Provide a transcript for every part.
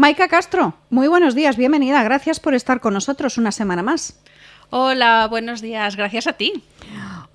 Maika Castro, muy buenos días, bienvenida. Gracias por estar con nosotros una semana más. Hola, buenos días. Gracias a ti.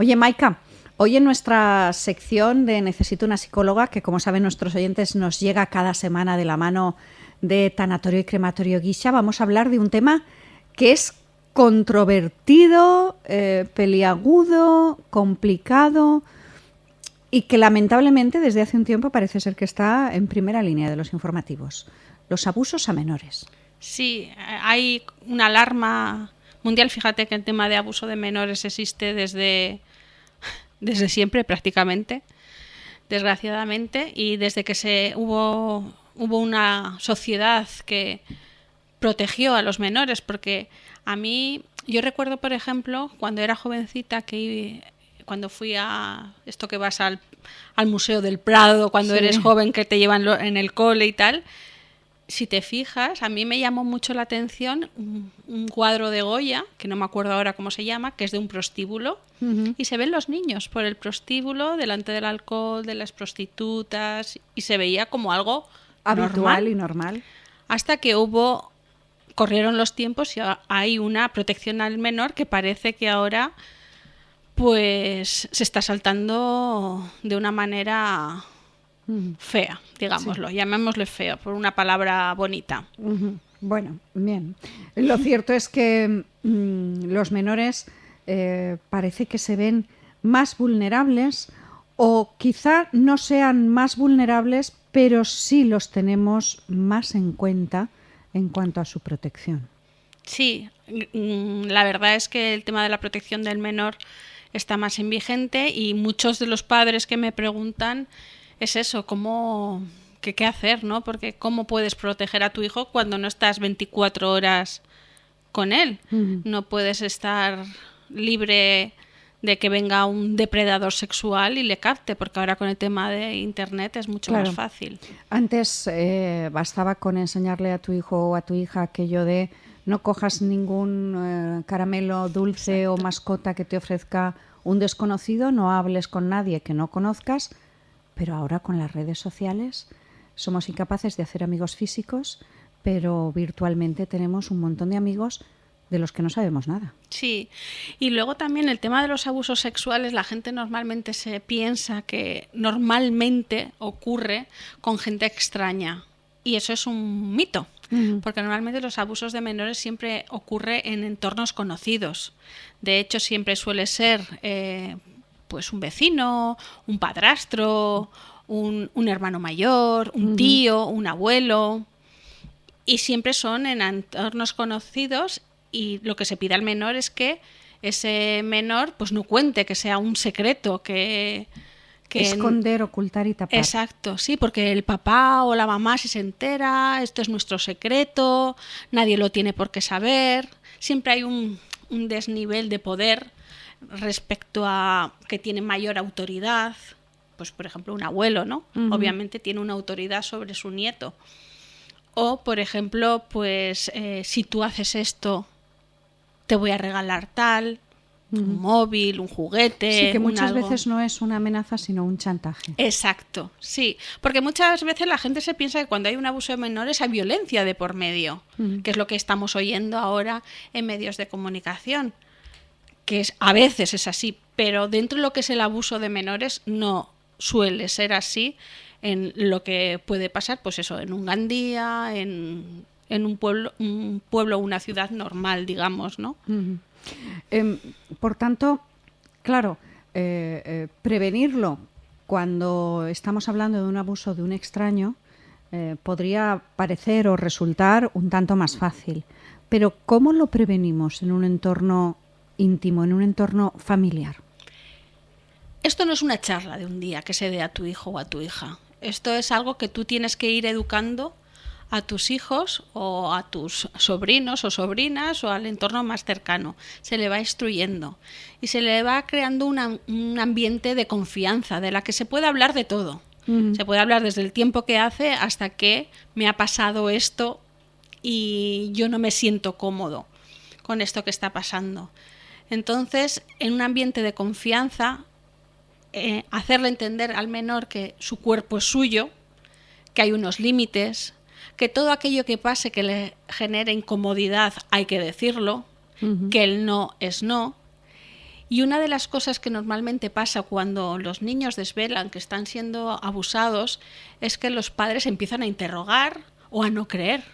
Oye, Maika, hoy en nuestra sección de Necesito una psicóloga, que como saben nuestros oyentes nos llega cada semana de la mano de Tanatorio y Crematorio Guixa, vamos a hablar de un tema que es controvertido, peliagudo, complicado y que lamentablemente desde hace un tiempo parece ser que está en primera línea de los informativos. Los abusos a menores. Sí, hay una alarma mundial. Fíjate que el tema de abuso de menores existe desde siempre prácticamente, desgraciadamente, y desde que hubo una sociedad que protegió a los menores, porque yo recuerdo, por ejemplo, cuando era jovencita, cuando fui a esto que vas al Museo del Prado, cuando eres joven, que te llevan en el cole y tal. Si te fijas, a mí me llamó mucho la atención un cuadro de Goya, que no me acuerdo ahora cómo se llama, que es de un prostíbulo, y se ven los niños por el prostíbulo, delante del alcohol, de las prostitutas, y se veía como algo habitual y normal. Hasta que corrieron los tiempos y hay una protección al menor que parece que ahora pues se está saltando de una manera fea, digámoslo, llamémosle fea, por una palabra bonita. Bueno, bien. Lo cierto es que los menores parece que se ven más vulnerables, o quizá no sean más vulnerables, pero sí los tenemos más en cuenta en cuanto a su protección. Sí, la verdad es que el tema de la protección del menor está más en vigente, y muchos de los padres que me preguntan es eso, ¿qué hacer, ¿no? Porque ¿cómo puedes proteger a tu hijo cuando no estás 24 horas con él? No puedes estar libre de que venga un depredador sexual y le capte, porque ahora con el tema de internet es mucho más fácil. Antes bastaba con enseñarle a tu hijo o a tu hija aquello de no cojas ningún caramelo dulce. Exacto. O mascota que te ofrezca un desconocido, no hables con nadie que no conozcas. Pero ahora con las redes sociales somos incapaces de hacer amigos físicos, pero virtualmente tenemos un montón de amigos de los que no sabemos nada. Sí, y luego también el tema de los abusos sexuales, la gente normalmente se piensa que normalmente ocurre con gente extraña, y eso es un mito, porque normalmente los abusos de menores siempre ocurre en entornos conocidos. De hecho, siempre suele ser pues un vecino, un padrastro, un hermano mayor, un tío, un abuelo, y siempre son en entornos conocidos. Y lo que se pide al menor es que ese menor pues no cuente, que sea un secreto, que esconder, ocultar y tapar. Exacto, sí, porque el papá o la mamá, si se entera, esto es nuestro secreto, nadie lo tiene por qué saber. Siempre hay un desnivel de poder respecto a que tiene mayor autoridad. Pues por ejemplo un abuelo, ¿no? Obviamente tiene una autoridad sobre su nieto. O por ejemplo, pues si tú haces esto, te voy a regalar tal, un móvil, un juguete. Sí, que muchas veces no es una amenaza, sino un chantaje. Exacto, sí. Porque muchas veces la gente se piensa que cuando hay un abuso de menores hay violencia de por medio, que es lo que estamos oyendo ahora en medios de comunicación. A veces es así, pero dentro de lo que es el abuso de menores no suele ser así. En lo que puede pasar, pues eso, en un Gandía, en un pueblo o una ciudad normal, digamos, ¿no? Por tanto, claro, prevenirlo cuando estamos hablando de un abuso de un extraño podría parecer o resultar un tanto más fácil. Pero ¿cómo lo prevenimos en un entorno íntimo, en un entorno familiar? Esto no es una charla de un día que se dé a tu hijo o a tu hija. Esto es algo que tú tienes que ir educando a tus hijos o a tus sobrinos o sobrinas o al entorno más cercano. Se le va instruyendo y se le va creando un ambiente de confianza, de la que se puede hablar de todo. Se puede hablar desde el tiempo que hace hasta que me ha pasado esto y yo no me siento cómodo con esto que está pasando. Entonces, en un ambiente de confianza, hacerle entender al menor que su cuerpo es suyo, que hay unos límites, que todo aquello que pase que le genere incomodidad hay que decirlo, que el no es no. Y una de las cosas que normalmente pasa cuando los niños desvelan que están siendo abusados es que los padres empiezan a interrogar o a no creer.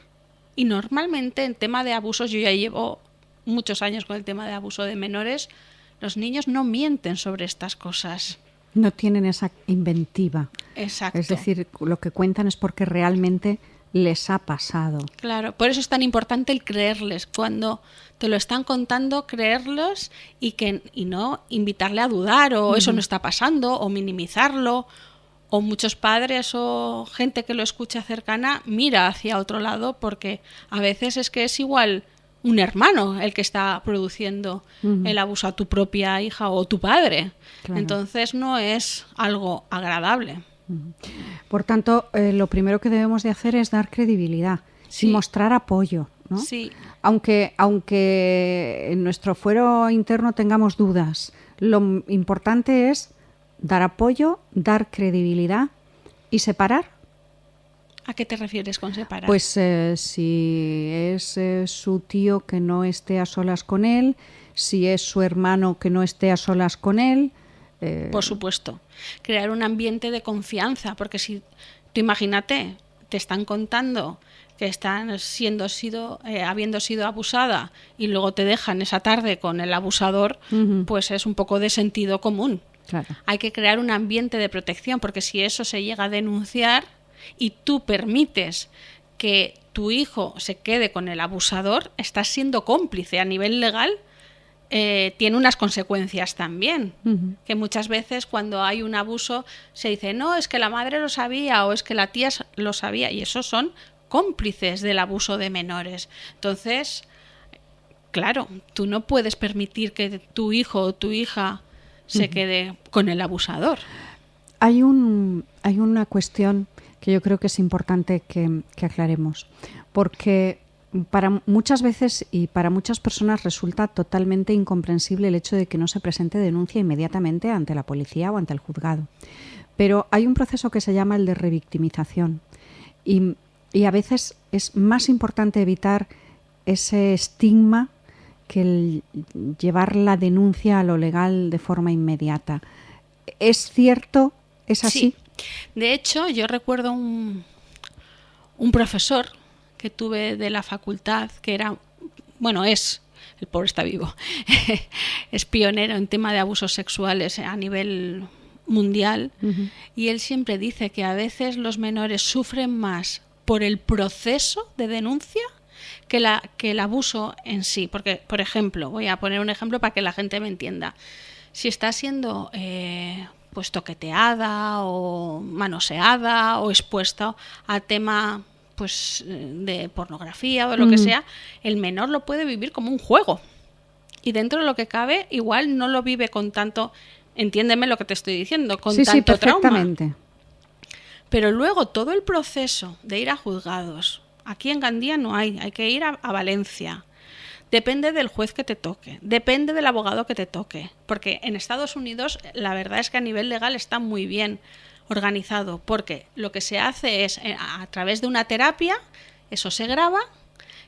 Y normalmente en tema de abusos, yo ya llevo muchos años con el tema de abuso de menores, los niños no mienten sobre estas cosas. No tienen esa inventiva. Exacto. Es decir, lo que cuentan es porque realmente les ha pasado. Claro, por eso es tan importante el creerles. Cuando te lo están contando, creerlos y no invitarle a dudar o eso no está pasando o minimizarlo. O muchos padres o gente que lo escucha cercana mira hacia otro lado porque a veces es que es igual un hermano el que está produciendo el abuso a tu propia hija o tu padre. Claro. Entonces no es algo agradable. Por tanto, lo primero que debemos de hacer es dar credibilidad y mostrar apoyo, ¿no? Sí. Aunque en nuestro fuero interno tengamos dudas, lo importante es dar apoyo, dar credibilidad y separar. ¿A qué te refieres con separar? Pues si es su tío, que no esté a solas con él, si es su hermano, que no esté a solas con él. Por supuesto, crear un ambiente de confianza, porque si tú imagínate, te están contando que están habiendo sido abusada y luego te dejan esa tarde con el abusador, pues es un poco de sentido común. Claro. Hay que crear un ambiente de protección, porque si eso se llega a denunciar y tú permites que tu hijo se quede con el abusador, estás siendo cómplice a nivel legal. Tiene unas consecuencias también, que muchas veces cuando hay un abuso se dice, no, es que la madre lo sabía o es que la tía lo sabía, y esos son cómplices del abuso de menores. Entonces, claro, tú no puedes permitir que tu hijo o tu hija se quede con el abusador. Hay una cuestión que yo creo que es importante que aclaremos, porque para muchas veces y para muchas personas resulta totalmente incomprensible el hecho de que no se presente denuncia inmediatamente ante la policía o ante el juzgado. Pero hay un proceso que se llama el de revictimización y a veces es más importante evitar ese estigma que el llevar la denuncia a lo legal de forma inmediata. ¿Es cierto? ¿Es así? Sí. De hecho, yo recuerdo un profesor que tuve de la facultad, que era, el pobre está vivo, es pionero en tema de abusos sexuales a nivel mundial, y él siempre dice que a veces los menores sufren más por el proceso de denuncia que el abuso en sí. Porque, por ejemplo, voy a poner un ejemplo para que la gente me entienda. Si está siendo toqueteada o manoseada o expuesta a tema de pornografía o lo que sea, el menor lo puede vivir como un juego. Y dentro de lo que cabe, igual no lo vive con tanto, entiéndeme lo que te estoy diciendo, con tanto perfectamente. trauma. Pero luego todo el proceso de ir a juzgados, aquí en Gandía no hay que ir a Valencia. Depende del juez que te toque, depende del abogado que te toque, porque en Estados Unidos la verdad es que a nivel legal está muy bien organizado, porque lo que se hace es a través de una terapia, eso se graba,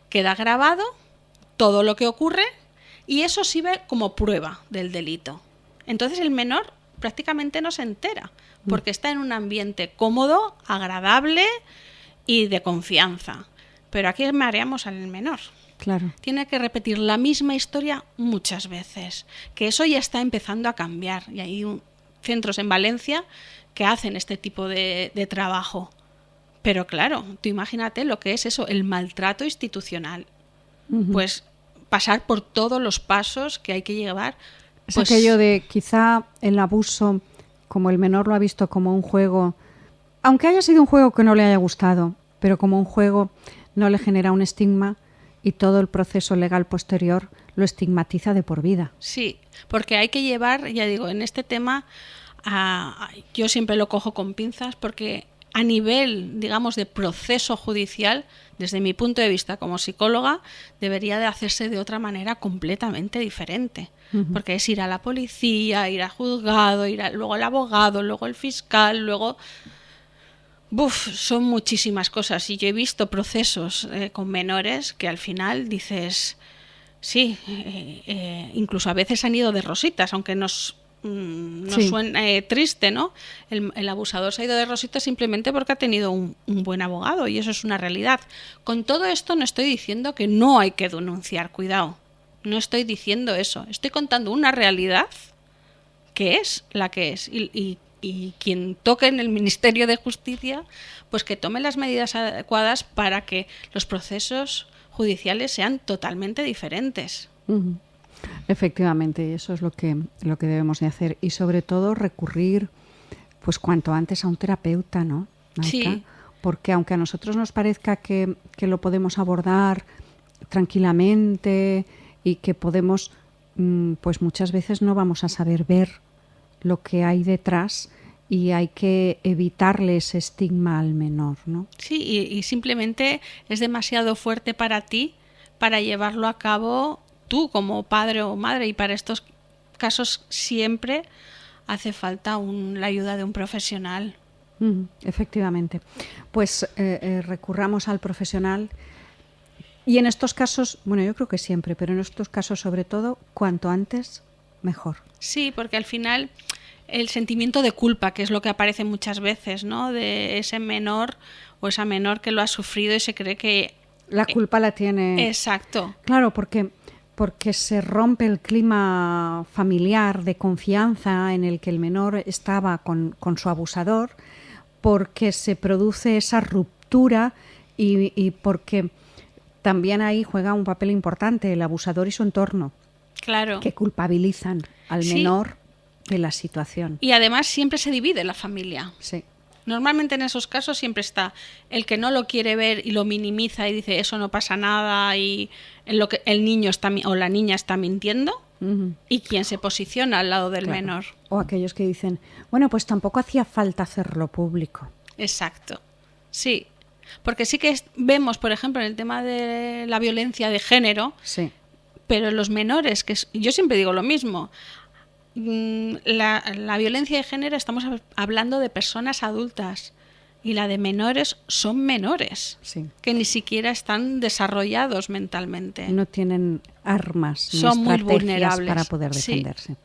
queda grabado todo lo que ocurre y eso sirve como prueba del delito. Entonces el menor prácticamente no se entera, porque está en un ambiente cómodo, agradable y de confianza. Pero aquí mareamos al menor. Claro. Tiene que repetir la misma historia muchas veces, que eso ya está empezando a cambiar. Y hay centros en Valencia que hacen este tipo de trabajo. Pero claro, tú imagínate lo que es eso, el maltrato institucional. Pues pasar por todos los pasos que hay que llevar. Es aquello de quizá el abuso, como el menor lo ha visto como un juego, aunque haya sido un juego que no le haya gustado, pero como un juego no le genera un estigma y todo el proceso legal posterior lo estigmatiza de por vida. Sí, porque hay que llevar, ya digo, en este tema, yo siempre lo cojo con pinzas porque a nivel, digamos, de proceso judicial, desde mi punto de vista como psicóloga, debería de hacerse de otra manera completamente diferente. Porque es ir a la policía, ir al juzgado, luego el abogado, luego el fiscal, luego... Son muchísimas cosas y yo he visto procesos con menores que al final dices, sí, incluso a veces han ido de rositas, aunque nos suena triste, ¿no? El abusador se ha ido de rositas simplemente porque ha tenido un buen abogado y eso es una realidad. Con todo esto no estoy diciendo que no hay que denunciar, cuidado, no estoy diciendo eso, estoy contando una realidad que es la que es y quien toque en el Ministerio de Justicia, pues que tome las medidas adecuadas para que los procesos judiciales sean totalmente diferentes. Uh-huh. Efectivamente, eso es lo que debemos de hacer y sobre todo recurrir pues cuanto antes a un terapeuta, ¿no, Maika? Sí. Porque aunque a nosotros nos parezca que lo podemos abordar tranquilamente y que podemos, pues muchas veces no vamos a saber ver lo que hay detrás y hay que evitarle ese estigma al menor, ¿no? Sí, y simplemente es demasiado fuerte para ti para llevarlo a cabo tú como padre o madre, y para estos casos siempre hace falta la ayuda de un profesional. Efectivamente. Pues recurramos al profesional y en estos casos, bueno, yo creo que siempre, pero en estos casos sobre todo, cuanto antes, mejor. Sí, porque al final el sentimiento de culpa, que es lo que aparece muchas veces, ¿no? De ese menor o esa menor que lo ha sufrido y se cree que... La culpa la tiene... Exacto. Claro, porque se rompe el clima familiar de confianza en el que el menor estaba con su abusador, porque se produce esa ruptura y porque también ahí juega un papel importante el abusador y su entorno. Claro. Que culpabilizan al menor de la situación. Y además siempre se divide la familia. Sí. Normalmente en esos casos siempre está el que no lo quiere ver y lo minimiza y dice eso no pasa nada y en lo que el niño está o la niña está mintiendo, y quien se posiciona al lado del menor. O aquellos que dicen, bueno, pues tampoco hacía falta hacerlo público. Exacto. Sí. Porque sí que vemos, por ejemplo, en el tema de la violencia de género, sí, pero los menores, yo siempre digo lo mismo, la violencia de género estamos hablando de personas adultas y la de menores son menores, sí, que ni siquiera están desarrollados mentalmente. No tienen armas son ni muy estrategias vulnerables para poder defenderse. Sí.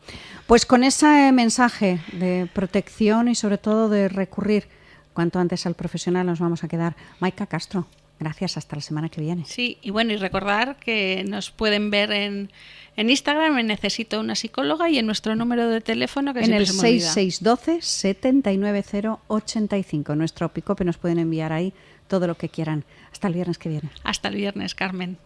Pues con ese mensaje de protección y sobre todo de recurrir cuanto antes al profesional nos vamos a quedar. Maika Castro, gracias, hasta la semana que viene. Sí, y bueno, y recordar que nos pueden ver en Instagram, en Necesito una psicóloga, y en nuestro número de teléfono, que en el 6612 79085. Nuestro pick-up, nos pueden enviar ahí todo lo que quieran. Hasta el viernes que viene. Hasta el viernes, Carmen.